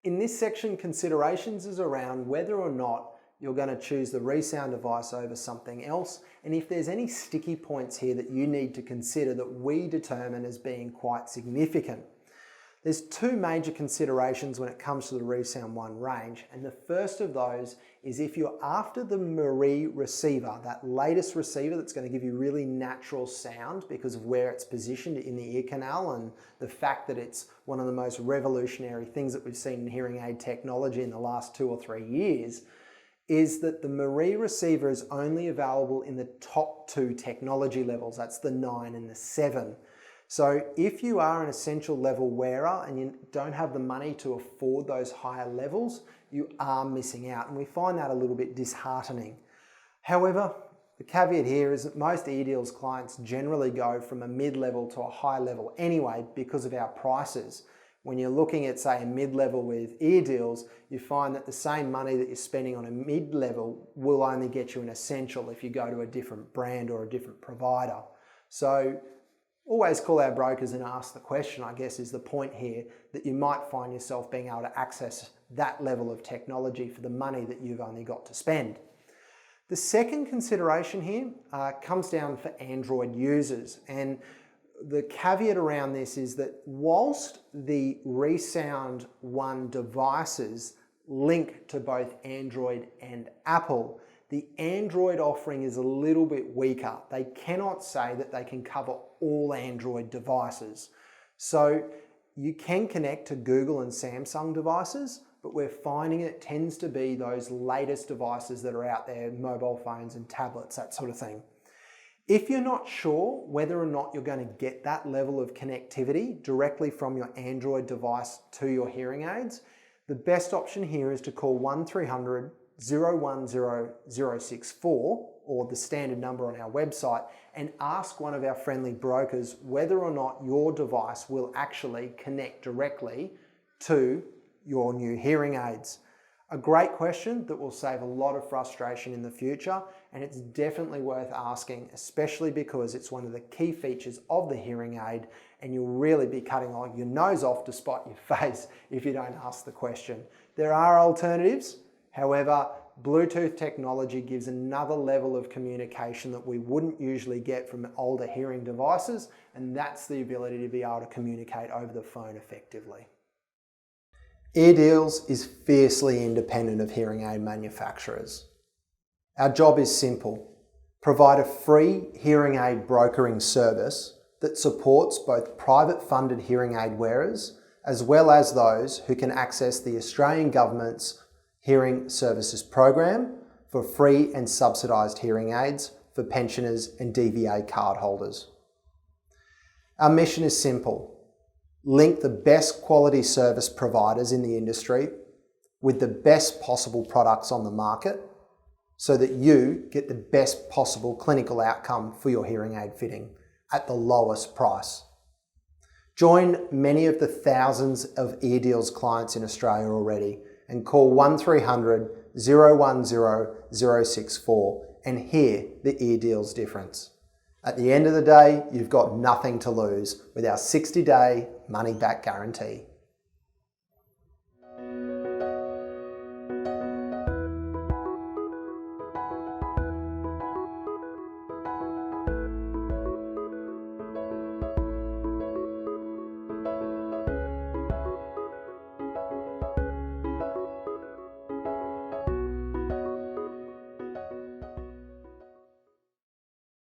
In this section, considerations is around whether or not you're going to choose the Resound device over something else, and if there's any sticky points here that you need to consider that we determine as being quite significant. There's two major considerations when it comes to the Resound One range, and the first of those is if you're after the Marie receiver, that latest receiver that's going to give you really natural sound because of where it's positioned in the ear canal and the fact that it's one of the most revolutionary things that we've seen in hearing aid technology in the last 2 or 3 years, is that the Marie receiver is only available in the top 2 technology levels. That's the 9 and the 7. So if you are an essential level wearer and you don't have the money to afford those higher levels, you are missing out, and we find that a little bit disheartening. However, the caveat here is that most EarDeals clients generally go from a mid-level to a high level anyway because of our prices. When you're looking at, say, a mid-level with EarDeals, you find that the same money that you're spending on a mid-level will only get you an essential if you go to a different brand or a different provider. So always call our brokers and ask the question, I guess, is the point here, that you might find yourself being able to access that level of technology for the money that you've only got to spend. The second consideration here comes down for Android users, and the caveat around this is that whilst the Resound One devices link to both Android and Apple, the Android offering is a little bit weaker. They cannot say that they can cover all Android devices. So you can connect to Google and Samsung devices, but we're finding it tends to be those latest devices that are out there, mobile phones and tablets, that sort of thing. If you're not sure whether or not you're going to get that level of connectivity directly from your Android device to your hearing aids, the best option here is to call 1300 010 064, or the standard number on our website, and ask one of our friendly brokers whether or not your device will actually connect directly to your new hearing aids. A great question that will save a lot of frustration in the future, and it's definitely worth asking, especially because it's one of the key features of the hearing aid, and you'll really be cutting your nose off to spite your face if you don't ask the question. There are alternatives. However, Bluetooth technology gives another level of communication that we wouldn't usually get from older hearing devices, and that's the ability to be able to communicate over the phone effectively. EarDeals is fiercely independent of hearing aid manufacturers. Our job is simple: provide a free hearing aid brokering service that supports both private funded hearing aid wearers as well as those who can access the Australian Government's Hearing Services Program for free and subsidised hearing aids for pensioners and DVA card holders. Our mission is simple: link the best quality service providers in the industry with the best possible products on the market so that you get the best possible clinical outcome for your hearing aid fitting at the lowest price. Join many of the thousands of EarDeals clients in Australia already and call 1300 010 064 and hear the EarDeals difference. At the end of the day, you've got nothing to lose with our 60-day money-back guarantee.